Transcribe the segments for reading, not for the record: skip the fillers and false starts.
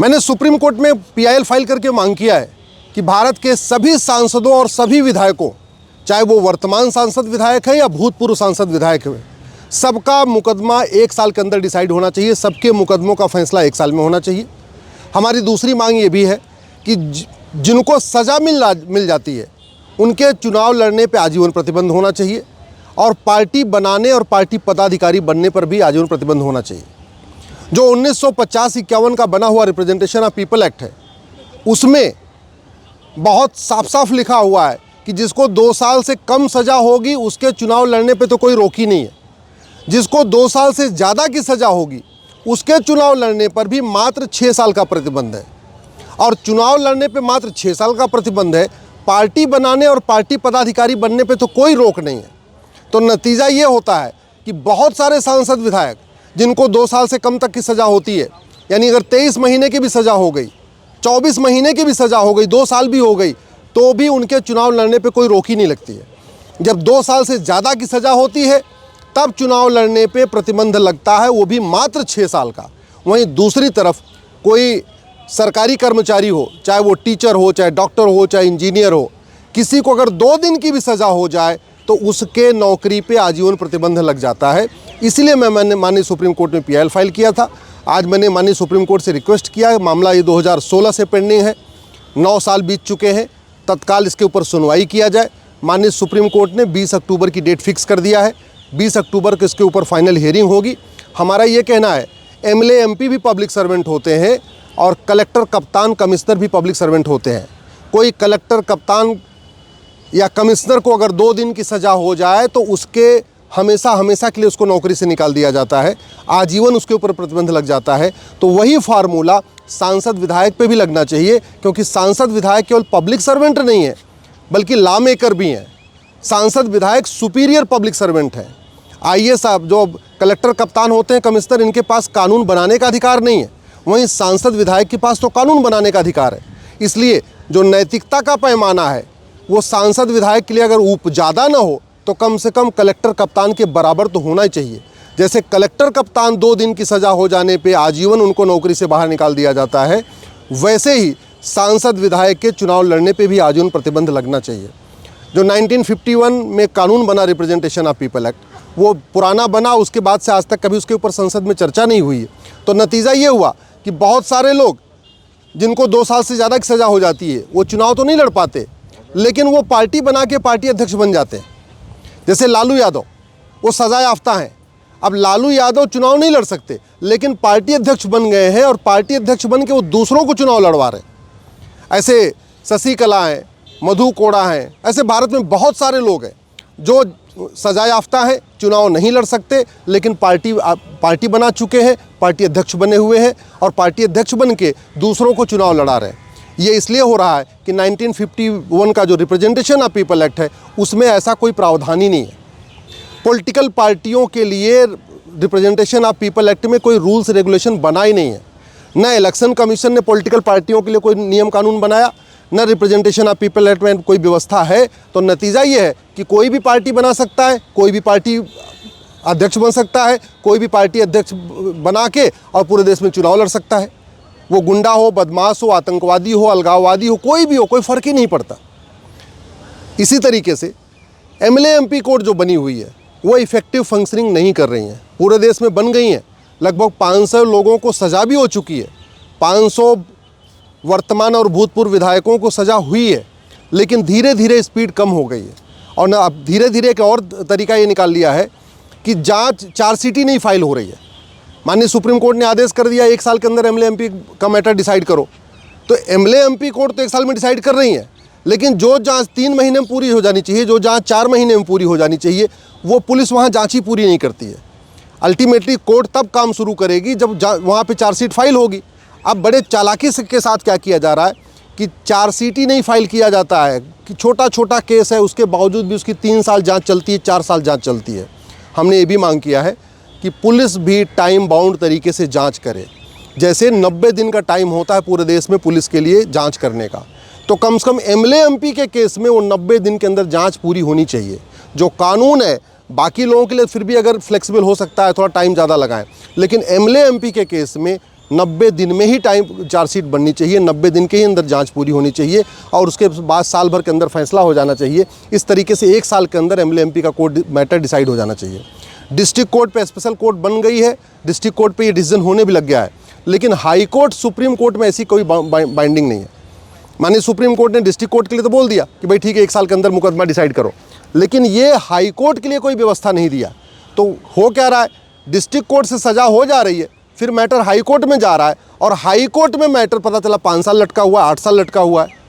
मैंने supreme court में PIL file करके मांग किया है कि भारत के सभी सांसदों और सभी विधायकों, चाहे वो वर्तमान सांसद विधायक है या भूतपूर्व सांसद विधायक है, सबका मुकदमा 1 साल के अंदर डिसाइड होना चाहिए। सबके मुकदमों का फैसला 1 साल में होना चाहिए। हमारी दूसरी मांग ये भी है कि जिनको सज़ा मिल जाती है उनके चुनाव लड़ने पर आजीवन प्रतिबंध होना चाहिए और पार्टी बनाने और पार्टी पदाधिकारी बनने पर भी आजीवन प्रतिबंध होना चाहिए। जो 1950-51 का बना हुआ रिप्रेजेंटेशन ऑफ पीपल एक्ट है, उसमें बहुत साफ साफ लिखा हुआ है कि जिसको 2 साल से कम सज़ा होगी उसके चुनाव लड़ने पे तो कोई रोक ही नहीं है। जिसको 2 साल से ज़्यादा की सज़ा होगी उसके चुनाव लड़ने पर भी मात्र 6 साल का प्रतिबंध है। और चुनाव लड़ने पे मात्र 6 साल का प्रतिबंध है, पार्टी बनाने और पार्टी पदाधिकारी बनने पे तो कोई रोक नहीं है। तो नतीजा ये होता है कि बहुत सारे सांसद विधायक जिनको 2 साल से कम तक की सज़ा होती है, यानी अगर 23 महीने की भी सज़ा हो गई, 24 महीने की भी सज़ा हो गई, 2 साल भी हो गई, तो भी उनके चुनाव लड़ने पे कोई रोक ही नहीं लगती है। जब 2 साल से ज़्यादा की सज़ा होती है तब चुनाव लड़ने पे प्रतिबंध लगता है, वो भी मात्र 6 साल का। वहीं दूसरी तरफ कोई सरकारी कर्मचारी हो, चाहे वो टीचर हो, चाहे डॉक्टर हो, चाहे इंजीनियर हो, किसी को अगर 2 दिन की भी सज़ा हो जाए तो उसके नौकरी पे आजीवन प्रतिबंध लग जाता है। इसलिए मैंने माननीय सुप्रीम कोर्ट में PIL फाइल किया था। आज मैंने माननीय सुप्रीम कोर्ट से रिक्वेस्ट किया है, मामला ये 2016 से पेंडिंग है, 9 साल बीत चुके हैं, तत्काल इसके ऊपर सुनवाई किया जाए। माननीय सुप्रीम कोर्ट ने 20 अक्टूबर की डेट फिक्स कर दिया है। 20 अक्टूबर को इसके ऊपर फाइनल हियरिंग होगी। हमारा ये कहना है, MLA MP भी पब्लिक सर्वेंट होते हैं और कलेक्टर, कप्तान, कमिश्नर भी पब्लिक सर्वेंट होते हैं। कोई कलेक्टर, कप्तान या कमिश्नर को अगर 2 दिन की सज़ा हो जाए तो उसके हमेशा के लिए उसको नौकरी से निकाल दिया जाता है, आजीवन उसके ऊपर प्रतिबंध लग जाता है। तो वही फार्मूला सांसद विधायक पे भी लगना चाहिए, क्योंकि सांसद विधायक केवल पब्लिक सर्वेंट नहीं है बल्कि लॉ मेकर भी हैं। सांसद विधायक सुपीरियर पब्लिक सर्वेंट हैं। IAS साहब जो कलेक्टर, कप्तान होते हैं, कमिश्नर, इनके पास कानून बनाने का अधिकार नहीं है, वहीं सांसद विधायक के पास तो कानून बनाने का अधिकार है। इसलिए जो नैतिकता का पैमाना है वो सांसद विधायक के लिए अगर ज़्यादा ना हो तो कम से कम कलेक्टर, कप्तान के बराबर तो होना ही चाहिए। जैसे कलेक्टर, कप्तान 2 दिन की सज़ा हो जाने पे आजीवन उनको नौकरी से बाहर निकाल दिया जाता है, वैसे ही सांसद विधायक के चुनाव लड़ने पे भी आजीवन प्रतिबंध लगना चाहिए। जो 1951 में कानून बना रिप्रेजेंटेशन ऑफ पीपल एक्ट, वो पुराना बना, उसके बाद से आज तक कभी उसके ऊपर संसद में चर्चा नहीं हुई है। तो नतीजा ये हुआ कि बहुत सारे लोग जिनको 2 साल से ज़्यादा की सज़ा हो जाती है वो चुनाव तो नहीं लड़ पाते, लेकिन वो पार्टी बना के पार्टी अध्यक्ष बन जाते हैं। जैसे लालू यादव, वो सज़ा याफ्ता हैं। अब लालू यादव चुनाव नहीं लड़ सकते, लेकिन पार्टी अध्यक्ष बन गए हैं और पार्टी अध्यक्ष बन के वो दूसरों को चुनाव लड़वा रहे हैं। ऐसे शशिकला हैं, मधु कोड़ा हैं, ऐसे भारत में बहुत सारे लोग हैं जो सज़ा याफ्ता है, चुनाव नहीं लड़ सकते, लेकिन पार्टी बना चुके हैं, पार्टी अध्यक्ष बने हुए हैं और पार्टी अध्यक्ष बन के दूसरों को चुनाव लड़ा रहे हैं। ये इसलिए हो रहा है कि 1951 का जो रिप्रेजेंटेशन ऑफ पीपल एक्ट है उसमें ऐसा कोई प्रावधान ही नहीं है। पॉलिटिकल पार्टियों के लिए रिप्रेजेंटेशन ऑफ पीपल एक्ट में कोई रूल्स रेगुलेशन बना ही नहीं है। न इलेक्शन कमीशन ने पॉलिटिकल पार्टियों के लिए कोई नियम कानून बनाया, न रिप्रेजेंटेशन ऑफ पीपल एक्ट में कोई व्यवस्था है। तो नतीजा ये है कि कोई भी पार्टी बना सकता है, कोई भी पार्टी अध्यक्ष बन सकता है, कोई भी पार्टी अध्यक्ष बना के और पूरे देश में चुनाव लड़ सकता है। वो गुंडा हो, बदमाश हो, आतंकवादी हो, अलगाववादी हो, कोई भी हो, कोई फ़र्क ही नहीं पड़ता। इसी तरीके से MLA MP कोर्ट जो बनी हुई है वो इफ़ेक्टिव फंक्शनिंग नहीं कर रही हैं। पूरे देश में बन गई हैं, लगभग 500 लोगों को सज़ा भी हो चुकी है, 500 वर्तमान और भूतपूर्व विधायकों को सज़ा हुई है, लेकिन धीरे धीरे स्पीड कम हो गई है। और ना अब धीरे धीरे एक और तरीका ये निकाल लिया है कि चार्जशीट ही नहीं फाइल हो रही है। माननीय सुप्रीम कोर्ट ने आदेश कर दिया 1 साल के अंदर MLA MP का मैटर डिसाइड करो, तो MLA MP कोर्ट तो 1 साल में डिसाइड कर रही है, लेकिन जो जांच 3 महीने में पूरी हो जानी चाहिए, जो जांच 4 महीने में पूरी हो जानी चाहिए, वो पुलिस वहाँ जांच ही पूरी नहीं करती है। अल्टीमेटली कोर्ट तब काम शुरू करेगी जब वहाँ पे चार्जशीट फाइल होगी। अब बड़े चालाकी के साथ क्या किया जा रहा है कि चार्जशीट ही नहीं फाइल किया जाता है, कि छोटा छोटा केस है उसके बावजूद भी उसकी 3 साल जाँच चलती है, 4 साल जाँच चलती है। हमने ये भी मांग किया है कि पुलिस भी टाइम बाउंड तरीके से जांच करे। जैसे 90 दिन का टाइम होता है पूरे देश में पुलिस के लिए जांच करने का, तो कम से कम MLA MP के केस में वो 90 दिन के अंदर जांच पूरी होनी चाहिए। जो कानून है बाकी लोगों के लिए फिर भी अगर फ्लेक्सिबल हो सकता है, थोड़ा टाइम ज़्यादा लगाएं, लेकिन MLA MP के केस में 90 दिन में ही चार्जशीट बननी चाहिए, 90 दिन के ही अंदर जांच पूरी होनी चाहिए और उसके बाद साल भर के अंदर फैसला हो जाना चाहिए। इस तरीके से 1 साल के अंदर एमएलए एमपी का कोर्ट मैटर डिसाइड हो जाना चाहिए। डिस्ट्रिक्ट कोर्ट पे स्पेशल कोर्ट बन गई है, डिस्ट्रिक्ट कोर्ट पे ये डिसीजन होने भी लग गया है, लेकिन हाई कोर्ट सुप्रीम कोर्ट में ऐसी कोई बाइंडिंग नहीं है। माननीय सुप्रीम कोर्ट ने डिस्ट्रिक्ट कोर्ट के लिए तो बोल दिया कि भाई ठीक है 1 साल के अंदर मुकदमा डिसाइड करो, लेकिन ये हाई कोर्ट के लिए कोई व्यवस्था नहीं दिया। तो हो क्या रहा है, डिस्ट्रिक्ट कोर्ट से सज़ा हो जा रही है, फिर मैटर हाई कोर्ट में जा रहा है और हाई कोर्ट में मैटर पता चला 5 साल लटका हुआ है, 8 साल लटका हुआ है।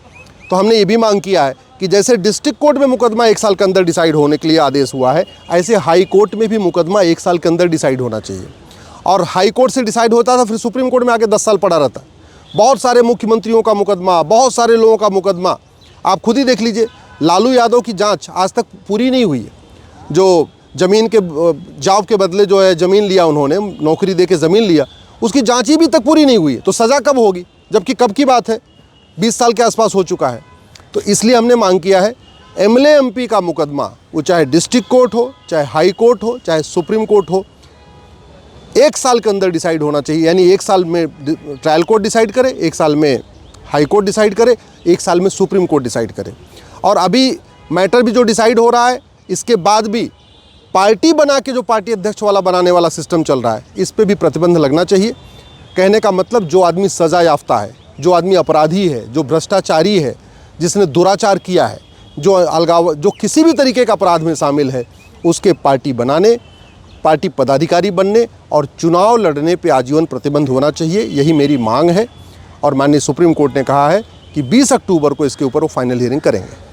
तो हमने ये भी मांग किया है कि जैसे डिस्ट्रिक्ट कोर्ट में मुकदमा 1 साल के अंदर डिसाइड होने के लिए आदेश हुआ है, ऐसे हाई कोर्ट में भी मुकदमा 1 साल के अंदर डिसाइड होना चाहिए। और हाई कोर्ट से डिसाइड होता था फिर सुप्रीम कोर्ट में आके 10 साल पड़ा रहता। बहुत सारे मुख्यमंत्रियों का मुकदमा, बहुत सारे लोगों का मुकदमा, आप खुद ही देख लीजिए। लालू यादव की जांच आज तक पूरी नहीं हुई है। जो ज़मीन के जॉब के बदले जो है ज़मीन लिया, उन्होंने नौकरी दे के ज़मीन लिया, उसकी जांच ही भी तक पूरी नहीं हुई है। तो सज़ा कब होगी, जबकि कब की बात है, 20 साल के आसपास हो चुका है। तो इसलिए हमने मांग किया है एमएलए एमपी का मुकदमा, वो चाहे डिस्ट्रिक्ट कोर्ट हो, चाहे हाई कोर्ट हो, चाहे सुप्रीम कोर्ट हो, 1 साल के अंदर डिसाइड होना चाहिए। यानी 1 साल में ट्रायल कोर्ट डिसाइड करे, 1 साल में हाई कोर्ट डिसाइड करे, 1 साल में सुप्रीम कोर्ट डिसाइड करे। और अभी मैटर भी जो डिसाइड हो रहा है, इसके बाद भी पार्टी बना के जो पार्टी अध्यक्ष वाला बनाने वाला सिस्टम चल रहा है, इस पे भी प्रतिबंध लगना चाहिए। कहने का मतलब जो आदमी सज़ा याफ्ता है, जो आदमी अपराधी है, जो भ्रष्टाचारी है, जिसने दुराचार किया है, जो अलगाव, जो किसी भी तरीके का अपराध में शामिल है, उसके पार्टी बनाने, पार्टी पदाधिकारी बनने और चुनाव लड़ने पे आजीवन प्रतिबंध होना चाहिए। यही मेरी मांग है और माननीय सुप्रीम कोर्ट ने कहा है कि 20 अक्टूबर को इसके ऊपर वो फाइनल हियरिंग करेंगे।